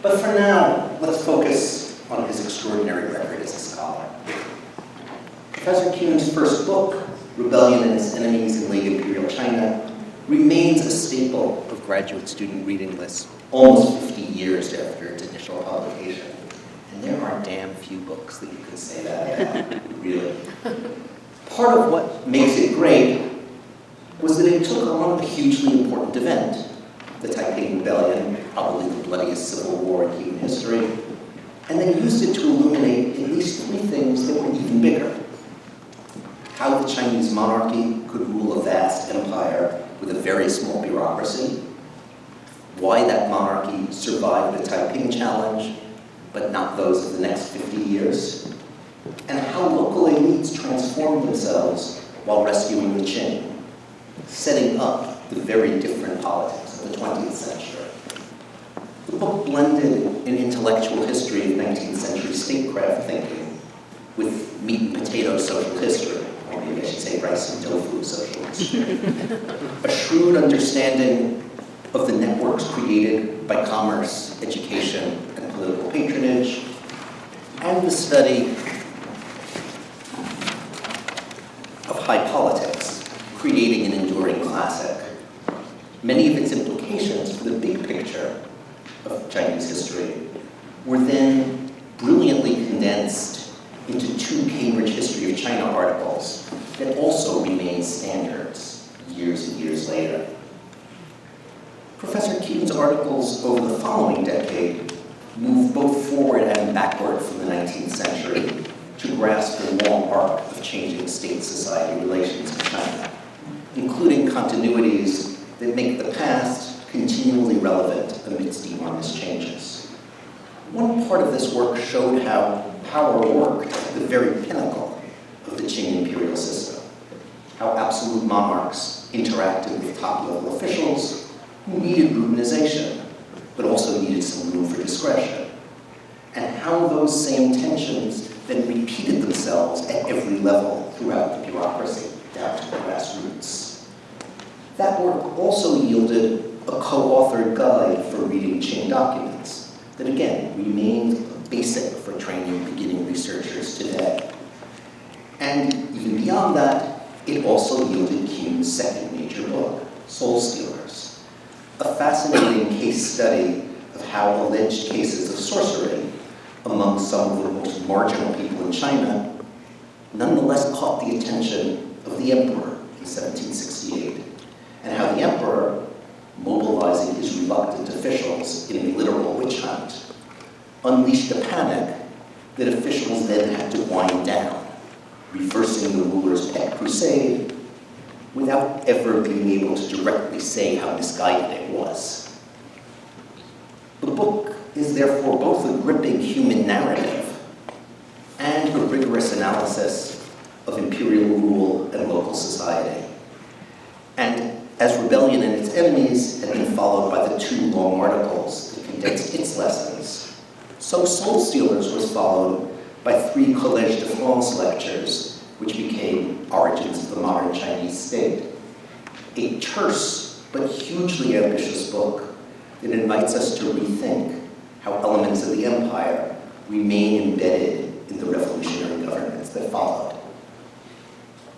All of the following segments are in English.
But for now, let's focus on his extraordinary record as a scholar. Professor Kuhn's first book, Rebellion and Its Enemies in Late Imperial China, remains a staple of graduate student reading lists almost 50 years after its initial publication. And there are damn few books that you can say that about, really. Part of what makes it great was that it took on a hugely important event, the Taiping Rebellion, probably the bloodiest civil war in human history, and then used it to illuminate at least three things that were even bigger. How the Chinese monarchy could rule a vast empire with a very small bureaucracy, why that monarchy survived the Taiping challenge, but not those of the next 50 years, and how local elites transformed themselves while rescuing the Qing, setting up the very different politics of the 20th century. The book blended an intellectual history of 19th century statecraft thinking with meat and potato social history, or maybe I should say rice and tofu social history, a shrewd understanding of the networks created by commerce, education, and political patronage, and the study of high politics, creating an enduring classic. Many of its implications for the big picture of Chinese history were then brilliantly condensed into two Cambridge History of China articles that also remain standards years and years later. Professor Kuhn's articles over the following decade moved both forward and backward from the 19th century to grasp the long arc of changing state-society relations in China, including continuities that make the past continually relevant amidst enormous changes. One part of this work showed how power worked at the very pinnacle of the Qing imperial system, how absolute monarchs interacted with top-level officials who needed routinization, but also needed some room for discretion, and how those same tensions then repeated themselves at every level throughout the bureaucracy, down to the grassroots. That work also yielded a co-authored guide for reading Qing documents that, again, remains basic for training beginning researchers today. And even beyond that, it also yielded Kuhn's second major book, Soul Stealers, a fascinating case study of how alleged cases of sorcery among some of the most marginal people in China nonetheless caught the attention of the emperor in 1768, and how the emperor, mobilizing his reluctant officials in a literal witch hunt, unleashed a panic that officials then had to wind down, reversing the ruler's pet crusade without ever being able to directly say how misguided it was. The book is therefore both a gripping human narrative and a rigorous analysis of imperial rule and local society. And as Rebellion and Its Enemies had been followed by the two long articles that condensed its lessons, so Soul Stealers was followed by 3 Collège de France lectures, which became Origins of the Modern Chinese State. A terse but hugely ambitious book that invites us to rethink how elements of the empire remain embedded in the revolutionary governments that followed.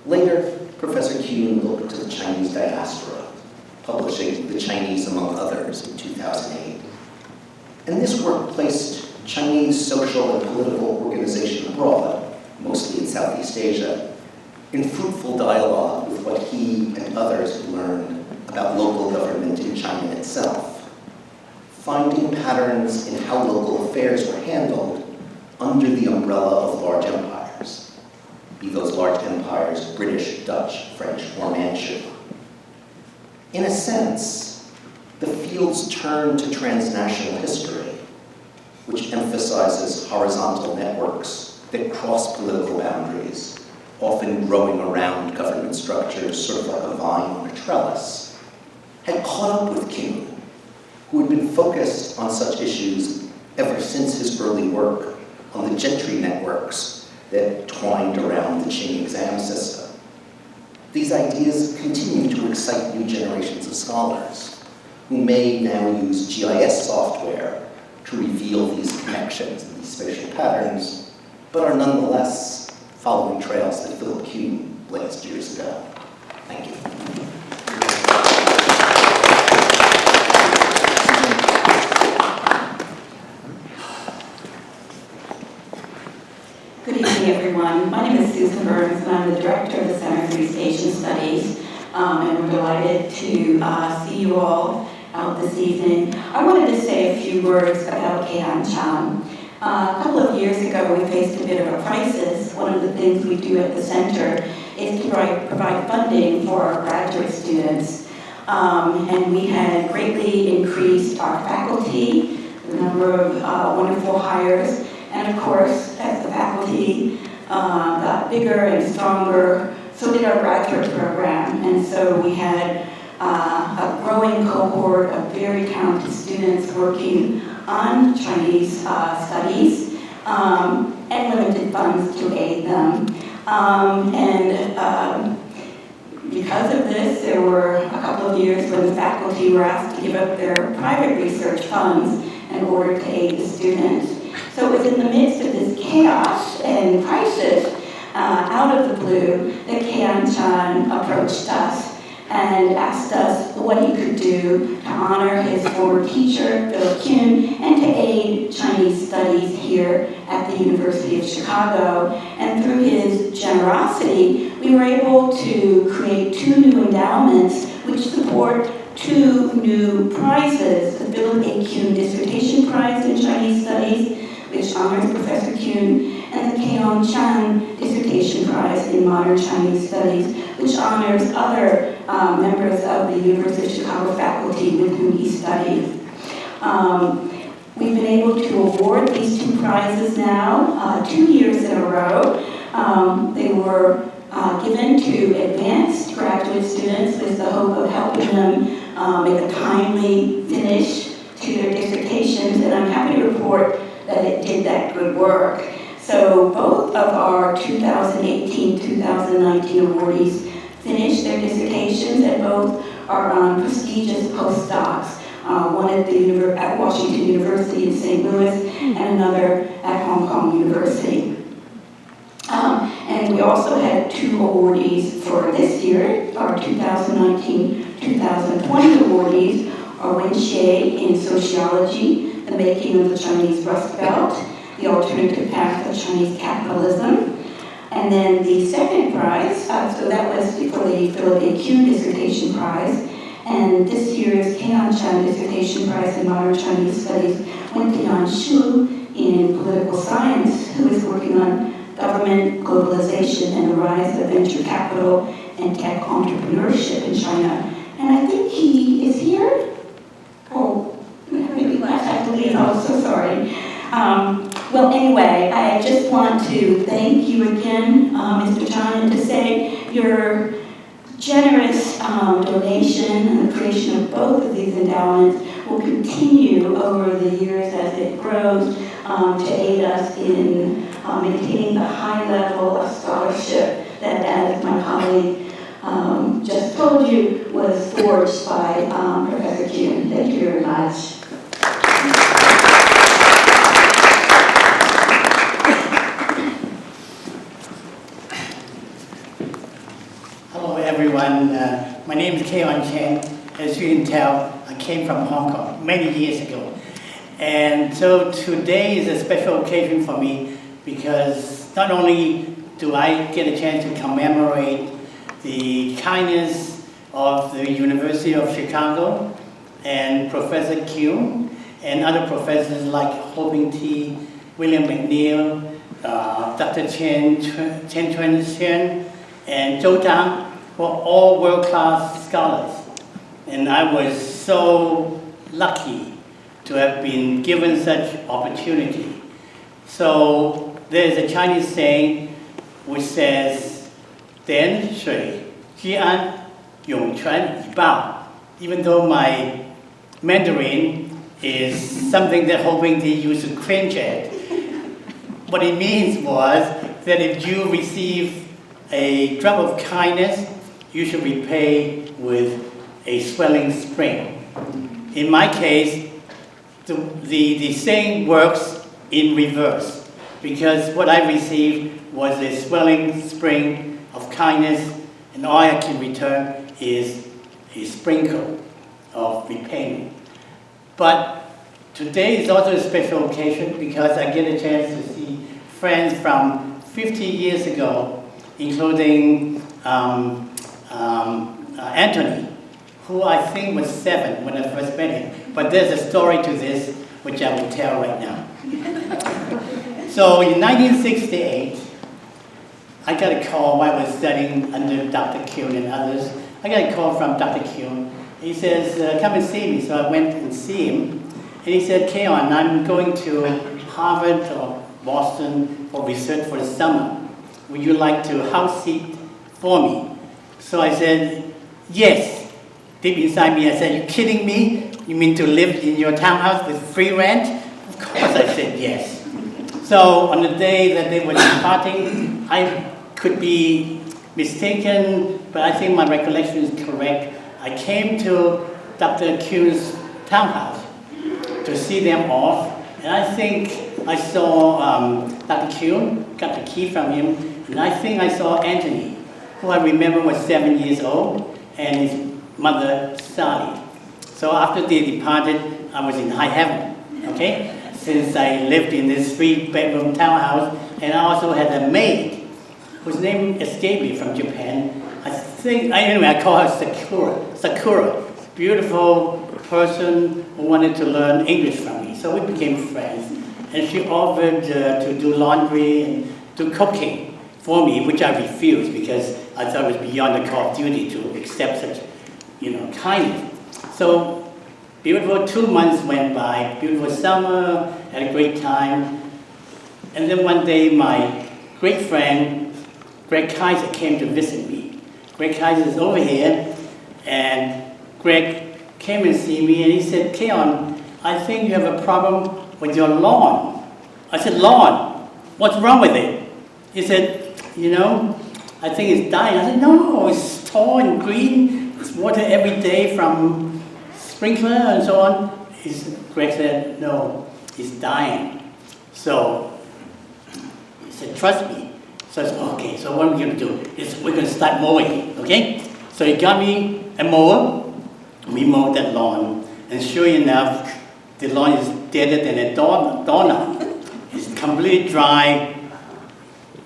Later, Professor Kuhn looked to the Chinese diaspora, publishing The Chinese Among Others in 2008. And this work placed Chinese social and political organization abroad, mostly in Southeast Asia, in fruitful dialogue with what he and others had learned about local government in China itself, finding patterns in how local affairs were handled under the umbrella of large empires, be those large empires British, Dutch, French, or Manchu. In a sense, the fields turn to transnational history, which emphasizes horizontal networks that cross political boundaries, often growing around government structures sort of like a vine on a trellis, had caught up with Kuhn, who had been focused on such issues ever since his early work on the gentry networks that twined around the Qing exam system. These ideas continue to excite new generations of scholars who may now use GIS software to reveal these connections and these spatial patterns, but are nonetheless following trails that Philip Kuhn blazed years ago. Thank you. Good evening, everyone. My name is Susan Burns, and I'm the director of the Center for East Asian Studies. And we're delighted to see you all out this evening. I wanted to say a few words about kei-on. A couple of years ago, we faced a bit of a crisis. One of the things we do at the center is to provide funding for our graduate students. And we had greatly increased our faculty, the number of wonderful hires, and of course, as the faculty got bigger and stronger, so did our graduate program. And so we had a growing cohort of very talented students working on Chinese studies and limited funds to aid them. Because of this, there were a couple of years when the faculty were asked to give up their private research funds in order to aid the students. So it was in the midst of this chaos and crisis, out of the blue, that kei-on approached us and asked us what he could do to honor his former teacher, Philip Kuhn, and to aid Chinese studies here at the University of Chicago. And through his generosity, we were able to create 2 new endowments which support 2 new prizes: the Philip A. Kuhn Dissertation Prize in Chinese Studies, which honors Professor Kuhn, and the kei-on Dissertation Prize in Modern Chinese Studies, which honors other members of the University of Chicago faculty with whom he studied. We've been able to award these 2 prizes now, 2 years in a row. They were given to advanced graduate students with the hope of helping them make a timely finish to their dissertations, and I'm happy to report that it did that good work. So both of our 2018-2019 awardees finished their dissertations, and both are on prestigious postdocs, one at Washington University in St. Louis and another at Hong Kong University. And we also had 2 awardees for this year. Our 2019-2020 awardees are Wen Xie in Sociology, The Making of the Chinese Rust Belt, The Alternative Path of Chinese Capitalism. And then the second prize, so that was for the Philip A. Kuhn Dissertation Prize. And this year's kei-on Dissertation Prize in Modern Chinese Studies went to Yan Shu in Political Science, who is working on government, globalization, and the rise of venture capital and tech entrepreneurship in China. And I think he is here. Oh, maybe last I have to leave. Oh, so sorry. Well, anyway, I just want to thank you again, Mr. Chan, and to say your generous donation and the creation of both of these endowments will continue over the years as it grows to aid us in maintaining the high level of scholarship that, as my colleague just told you, was forged by Professor Kuhn. Thank you very much. Hello, everyone. My name is kei-on Chen. As you can tell, I came from Hong Kong many years ago. And so today is a special occasion for me because not only do I get a chance to commemorate the kindness of the University of Chicago and Professor Kuhn and other professors like Hoping T, William McNeil, Dr. Chen Chuen-Chen, and Zhou Zhang, who are all world-class scholars. And I was so lucky to have been given such opportunity. So there's a Chinese saying which says, 点水之安涌泉以报. Even though my Mandarin is something that Hoping T used to cringe at, what it means was that if you receive a drop of kindness, you should repay with a swelling spring. In my case, the saying works in reverse, because what I received was a swelling spring of kindness, and all I can return is a sprinkle of repayment. But today is also a special occasion because I get a chance to see friends from 50 years ago, including Anthony, who I think was 7 when I first met him. But there's a story to this, which I will tell right now. So in 1968, I got a call while I was studying under Dr. Kuhn and others. I got a call from Dr. Kuhn. He says, come and see me. So I went and see him. And he said, kei-on, I'm going to Harvard or Boston for research for the summer. Would you like to house seat for me? So I said, yes. Deep inside me, I said, you kidding me? You mean to live in your townhouse with free rent? Of course I said yes. So on the day that they were departing, I could be mistaken, but I think my recollection is correct. I came to Dr. Kuhn's townhouse to see them off, and I think I saw Dr. Kuhn, got the key from him, and I think I saw Anthony, who I remember was 7 years old, and his mother, Sally. So after they departed, I was in high heaven, okay? Since I lived in this 3-bedroom townhouse, and I also had a maid, whose name escaped me, from Japan. Anyway, I call her Sakura, beautiful person who wanted to learn English from me. So we became friends. And she offered to do laundry and do cooking for me, which I refused because I thought it was beyond the call of duty to accept such, kindness. So beautiful 2 months went by, beautiful summer, had a great time. And then one day my great friend, Greg Kaiser, came to visit me. Greg Kaiser is over here, and Greg came and see me, and he said, kei-on, I think you have a problem with your lawn. I said, lawn? What's wrong with it? He said, I think it's dying. I said, no, it's tall and green. It's water every day from sprinkler and so on. Greg said, no, it's dying. So he said, trust me. So I said, okay, so what are we going to do? We're going to start mowing, okay? So he got me a mower. We mowed that lawn. And sure enough, the lawn is deader than a doorknob. It's completely dry.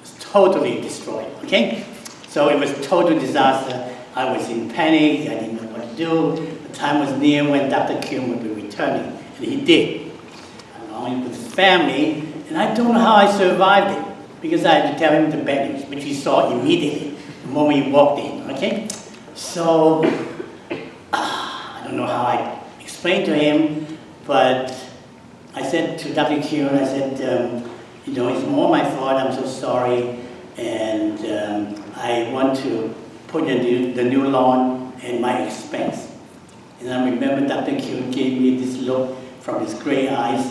It's totally destroyed, okay? So it was a total disaster. I was in panic. I didn't know what to do. The time was near when Dr. Kuhn would be returning. And he did, along with his family. And I don't know how I survived it, because I had to tell him the bad news, which he saw immediately the moment he walked in, okay? So, I don't know how I explained to him, but I said to Dr. Kuhn, I said, it's more my fault, I'm so sorry, and I want to put in the new lawn at my expense. And I remember Dr. Kuhn gave me this look from his gray eyes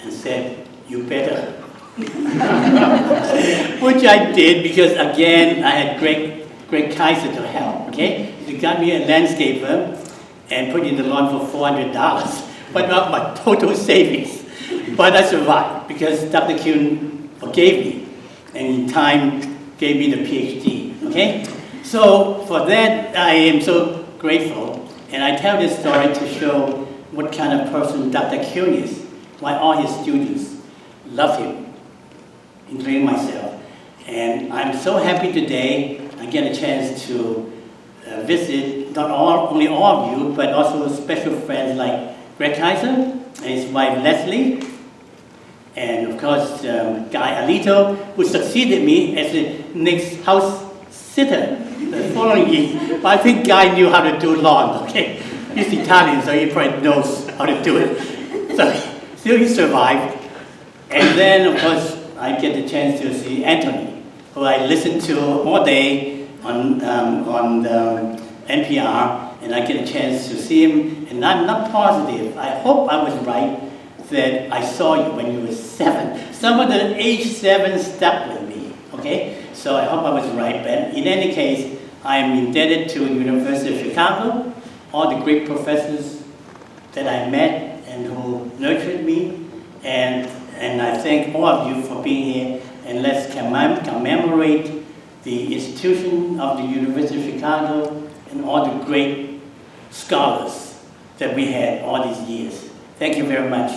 and said, you better. Which I did, because again, I had Greg Kaiser to help, okay? He got me a landscaper and put in the lawn for $400, but not my total savings. But I survived because Dr. Kuhn forgave me and in time gave me the PhD, okay? So for that, I am so grateful. And I tell this story to show what kind of person Dr. Kuhn is, why all his students love him, including myself. And I'm so happy today I get a chance to visit not only all of you, but also special friends like Greg Kaiser and his wife Leslie, and of course Guy Alito, who succeeded me as the next house sitter the following year. But I think Guy knew how to do lawn, okay? He's Italian, so he probably knows how to do it. So still he survived. And then, of course, I get the chance to see Anthony, who I listen to all day on NPR, and I get a chance to see him. And I'm not positive. I hope I was right that I saw you when you were 7. Some of the age 7 stuck with me, okay? So I hope I was right. But in any case, I am indebted to the University of Chicago, all the great professors that I met, and and who nurtured me. And I thank all of you for being here. And let's commemorate the institution of the University of Chicago and all the great scholars that we had all these years. Thank you very much.